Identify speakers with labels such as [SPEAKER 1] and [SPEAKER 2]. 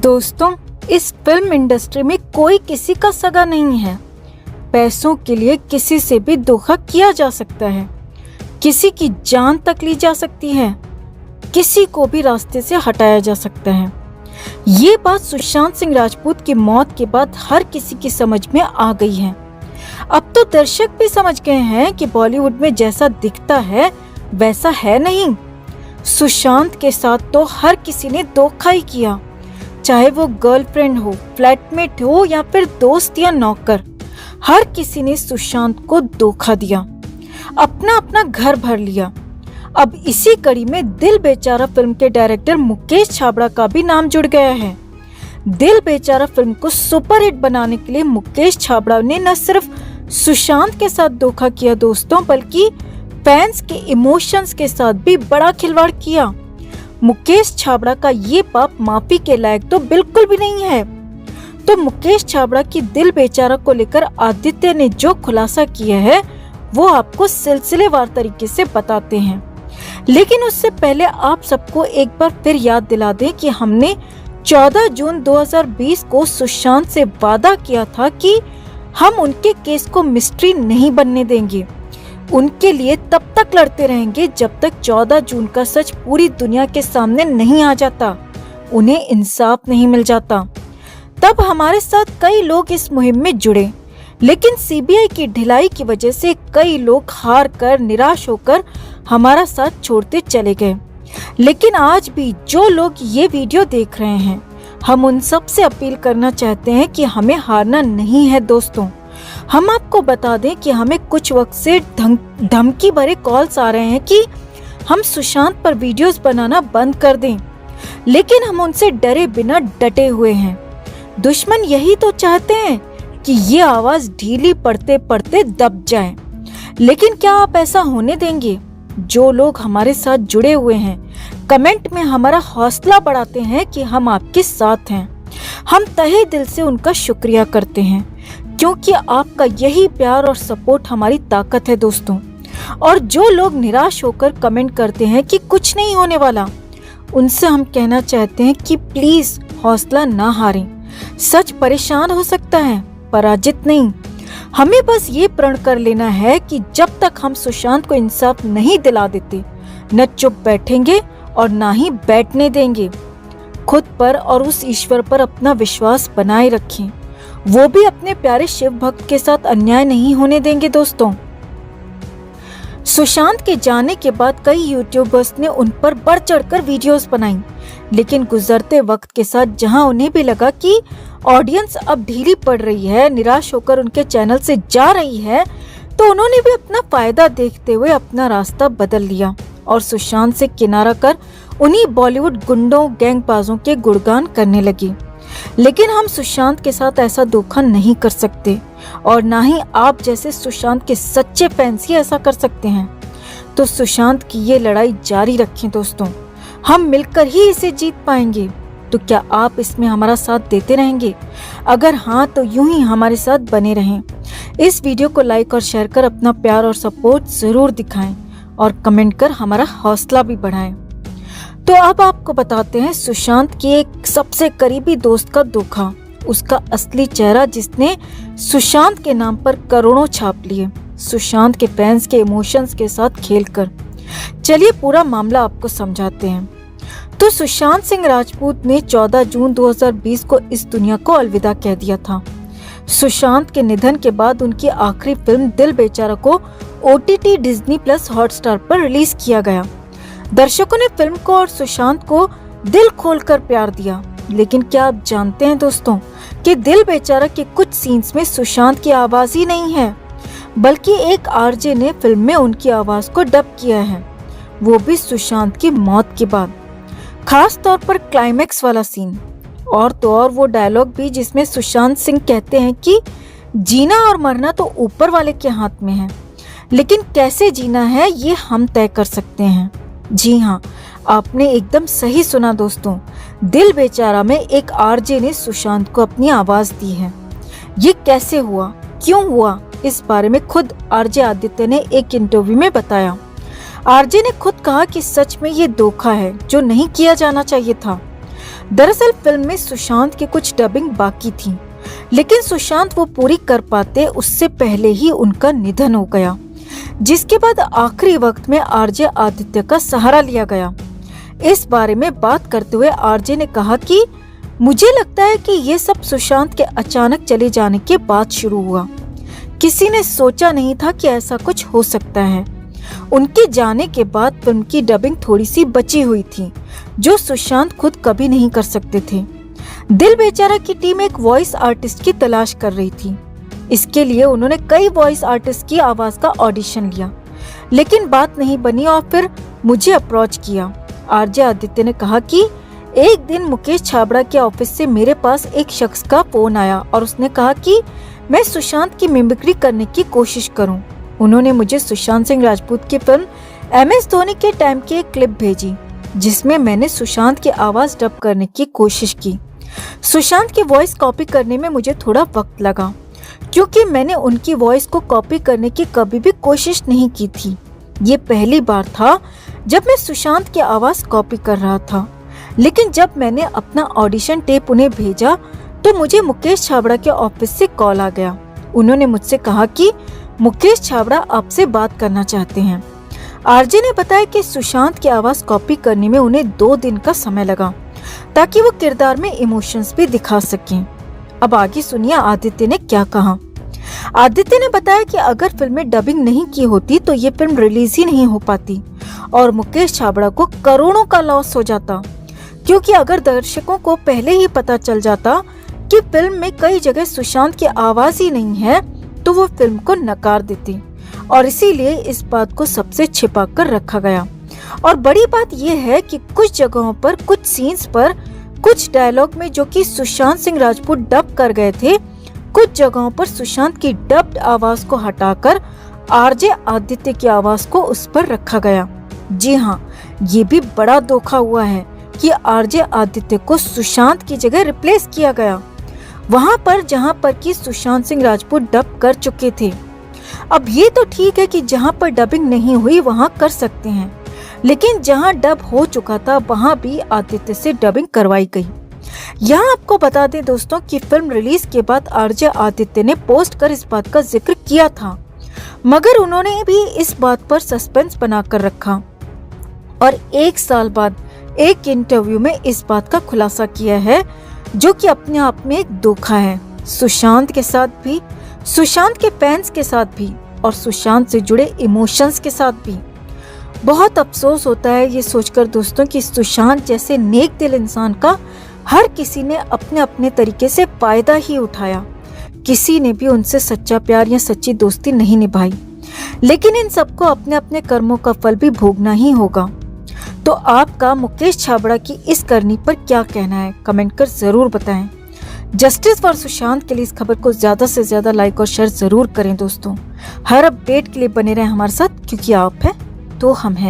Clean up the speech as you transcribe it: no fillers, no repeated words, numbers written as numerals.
[SPEAKER 1] दोस्तों, इस film industry में कोई किसी का सगा नहीं है। पैसों के लिए किसी से भी धोखा किया जा सकता है, किसी की जान तक ली जा सकती है, किसी को भी रास्ते से हटाया जा सकता है। ये बात सुशांत सिंह राजपूत की मौत के बाद हर किसी की समझ में आ गई है। अब तो दर्शक भी समझ गए हैं कि बॉलीवुड में जैसा दिखता है वैसा है नहीं। सुशांत के साथ तो हर किसी ने धोखा ही किया, चाहे वो गर्लफ्रेंड हो, फ्लैटमेट हो या फिर दोस्त या नौकर। हर किसी ने सुशांत को धोखा दिया, अपना अपना घर भर लिया। अब इसी कड़ी में दिल बेचारा फिल्म के डायरेक्टर मुकेश छाबड़ा का भी नाम जुड़ गया है। दिल बेचारा फिल्म को सुपरहिट बनाने के लिए मुकेश छाबड़ा ने न सिर्फ सुशांत के साथ धोखा किया दोस्तों, बल्कि फैंस के इमोशंस के साथ भी बड़ा खिलवाड़ किया। मुकेश छाबड़ा का ये पाप माफी के लायक तो बिल्कुल भी नहीं है। तो मुकेश छाबड़ा की दिल बेचारा को लेकर आदित्य ने जो खुलासा किया है वो आपको सिलसिलेवार तरीके से बताते हैं। लेकिन उससे पहले आप सबको एक बार फिर याद दिला दें कि हमने 14 जून 2020 को सुशांत से वादा किया था कि हम उनके केस को मिस्ट्री नहीं बनने देंगे। उनके लिए तब तक लड़ते रहेंगे जब तक 14 जून का सच पूरी दुनिया के सामने नहीं आ जाता, उन्हें इंसाफ नहीं मिल जाता। तब हमारे साथ कई लोग इस मुहिम में जुड़े, लेकिन सीबीआई की ढिलाई की वजह से कई लोग हार कर, निराश होकर हमारा साथ छोड़ते चले गए। लेकिन आज भी जो लोग ये वीडियो देख रहे हैं, हम उन सब से अपील करना चाहते हैं कि हमें हारना नहीं है दोस्तों। हम आपको बता दें कि हमें कुछ वक्त से धमकी भरे कॉल्स आ रहे हैं कि हम सुशांत पर वीडियोस बनाना बंद कर दें, लेकिन हम उनसे डरे बिना डटे हुए हैं। दुश्मन यही तो चाहते हैं कि ये आवाज ढीली पड़ते पड़ते दब जाए। लेकिन क्या आप ऐसा होने देंगे? जो लोग हमारे साथ जुड़े हुए हैं, कमेंट में हमारा हौसला बढ़ाते हैं कि हम आपके साथ हैं। हम तहे दिल से उनका शुक्रिया करते हैं, क्योंकि आपका यही प्यार और सपोर्ट हमारी ताकत है दोस्तों। और जो लोग निराश होकर कमेंट करते हैं कि कुछ नहीं होने वाला, उनसे हम कहना चाहते हैं कि प्लीज हौसला ना हारें। सच परेशान हो सकता है, पराजित नहीं। हमें बस ये प्रण कर लेना है कि जब तक हम सुशांत को इंसाफ नहीं दिला देते, न चुप बैठेंगे और ना ही बैठने देंगे। खुद पर और उस ईश्वर पर अपना विश्वास बनाए रखें, वो भी अपने प्यारे शिव भक्त के साथ अन्याय नहीं होने देंगे दोस्तों। सुशांत के जाने के बाद कई यूट्यूबर्स ने उन पर बढ़ चढ़कर वीडियोस बनाई, लेकिन गुजरते वक्त के साथ जहां उन्हें भी लगा कि ऑडियंस अब ढीली पड़ रही है, निराश होकर उनके चैनल से जा रही है, तो उन्होंने भी अपना फायदा देखते हुए अपना रास्ता बदल लिया और सुशांत से किनारा कर उन्हीं बॉलीवुड गुंडों, गैंगबाजों के गुणगान करने लगी। लेकिन हम सुशांत के साथ ऐसा धोखा नहीं कर सकते, और ना ही आप जैसे सुशांत के सच्चे फैंस ही ऐसा कर सकते हैं। तो सुशांत की ये लड़ाई जारी रखें दोस्तों, हम मिलकर ही इसे जीत पाएंगे। तो क्या आप इसमें हमारा साथ देते रहेंगे? अगर हाँ, तो यूं ही हमारे साथ बने रहें। इस वीडियो को लाइक और शेयर कर अपना प्यार और सपोर्ट जरूर दिखाएं और कमेंट कर हमारा हौसला भी बढ़ाएं। तो अब आपको बताते हैं सुशांत की एक सबसे करीबी दोस्त का धोखा, उसका असली चेहरा जिसने सुशांत के नाम पर करोड़ों छाप लिए, सुशांत के फैंस के इमोशंस के साथ खेलकर। चलिए पूरा मामला आपको समझाते हैं। तो सुशांत सिंह राजपूत ने 14 जून 2020 को इस दुनिया को अलविदा कह दिया था। सुशांत के निधन के बाद उनकी आखिरी फिल्म दिल बेचारा को OTT डिज्नी प्लस हॉटस्टार पर रिलीज किया गया। दर्शकों ने फिल्म को और सुशांत को दिल खोलकर प्यार दिया। लेकिन क्या आप जानते हैं दोस्तों कि दिल बेचारा के कुछ सीन्स में सुशांत की आवाज ही नहीं है, बल्कि एक आरजे ने फिल्म में उनकी आवाज को डब किया है, वो भी सुशांत की मौत के बाद। खास तौर पर क्लाइमेक्स वाला सीन, और तो और वो डायलॉग भी जिसमें सुशांत सिंह कहते हैं कि जीना और मरना तो ऊपर वाले के हाथ में है, लेकिन कैसे जीना है ये हम तय कर सकते हैं। जी हाँ, आपने एकदम सही सुना दोस्तों, दिल बेचारा में एक आरजे ने सुशांत को अपनी आवाज दी है। ये कैसे हुआ, क्यों हुआ, इस बारे में खुद आरजे आदित्य ने एक इंटरव्यू में बताया। आरजे ने खुद कहा कि सच में ये धोखा है जो नहीं किया जाना चाहिए था। दरअसल फिल्म में सुशांत की कुछ डबिंग बाकी थी, लेकिन सुशांत वो पूरी कर पाते उससे पहले ही उनका निधन हो गया, जिसके बाद आखिरी वक्त में आरजे आदित्य का सहारा लिया गया। इस बारे में बात करते हुए आरजे ने कहा कि मुझे लगता है कि ये सब सुशांत के अचानक चले जाने के बाद शुरू हुआ। किसी ने सोचा नहीं था कि ऐसा कुछ हो सकता है। उनके जाने के बाद फिल्म की डबिंग थोड़ी सी बची हुई थी, जो सुशांत खुद कभी नहीं कर सकते थे। दिल बेचारा की टीम एक वॉइस आर्टिस्ट की तलाश कर रही थी। इसके लिए उन्होंने कई वॉइस आर्टिस्ट की आवाज का ऑडिशन लिया, लेकिन बात नहीं बनी और फिर मुझे अप्रोच किया। आरजे आदित्य ने कहा कि एक दिन मुकेश छाबड़ा के ऑफिस से मेरे पास एक शख्स का फोन आया और उसने कहा कि मैं सुशांत की मिमिक्री करने की कोशिश करूं। उन्होंने मुझे सुशांत सिंह राजपूत की फिल्म MS धोनी के टाइम की एक क्लिप भेजी, जिसमें मैंने सुशांत की आवाज डब करने की कोशिश की। सुशांत की वॉइस कॉपी करने में मुझे थोड़ा वक्त लगा, क्योंकि मैंने उनकी वॉइस को कॉपी करने की कभी भी कोशिश नहीं की थी। ये पहली बार था जब मैं सुशांत की आवाज कॉपी कर रहा था। लेकिन जब मैंने अपना ऑडिशन टेप उन्हें भेजा तो मुझे मुकेश छाबड़ा के ऑफिस से कॉल आ गया। उन्होंने मुझसे कहा कि मुकेश छाबड़ा आपसे बात करना चाहते हैं। आरजे ने बताया कि सुशांत की आवाज कॉपी करने में उन्हें 2 दिन का समय लगा, ताकि वो किरदार में इमोशंस भी दिखा सकें। अब आगे सुनिए आदित्य ने क्या कहा। आदित्य ने बताया कि अगर फिल्म में डबिंग नहीं की होती तो ये फिल्म रिलीज ही नहीं हो पाती और मुकेश छाबड़ा को करोड़ों का लॉस हो जाता, क्योंकि अगर दर्शकों को पहले ही पता चल जाता कि फिल्म में कई जगह सुशांत की आवाज ही नहीं है तो वो फिल्म को नकार देती, और इसीलिए इस बात को सबसे छिपा कर रखा गया। और बड़ी बात यह है कि कुछ जगहों पर, कुछ सीन्स पर, कुछ डायलॉग में जो कि सुशांत सिंह राजपूत डब कर गए थे, कुछ जगहों पर सुशांत की डब्ड आवाज को हटाकर आरजे आदित्य की आवाज को उस पर रखा गया। जी हाँ, ये भी बड़ा धोखा हुआ है कि आरजे आदित्य को सुशांत की जगह रिप्लेस किया गया, वहां पर जहां पर कि सुशांत सिंह राजपूत डब कर चुके थे। अब ये तो ठीक है कि जहां पर डबिंग नहीं हुई वहां कर सकते हैं, लेकिन जहां डब हो चुका था वहां भी आदित्य से डबिंग करवाई गई। यहाँ आपको बता दें दोस्तों कि फिल्म रिलीज के बाद आरजे आदित्य ने पोस्ट कर इस बात का जिक्र किया था, मगर उन्होंने भी इस बात पर सस्पेंस बनाकर रखा और 1 साल बाद एक इंटरव्यू में इस बात का खुलासा किया है, जो कि अपने आप में एक धोखा है। सुशांत के साथ भी, सुशांत के फैंस के साथ भी और सुशांत से जुड़े इमोशंस के साथ भी। बहुत अफसोस होता है ये सोचकर दोस्तों कि सुशांत जैसे नेक दिल इंसान का हर किसी ने अपने अपने तरीके से फायदा ही उठाया। किसी ने भी उनसे सच्चा प्यार या सच्ची दोस्ती नहीं निभाई, लेकिन इन सबको अपने अपने कर्मों का फल भी भोगना ही होगा। तो आपका मुकेश छाबड़ा की इस करनी पर क्या कहना है, कमेंट कर जरूर बताएं। जस्टिस फॉर सुशांत के लिए इस खबर को ज्यादा से ज्यादा लाइक और शेयर जरूर करें दोस्तों। हर अपडेट के लिए बने रहें हमारे साथ, क्योंकि आप हैं तो हम हैं।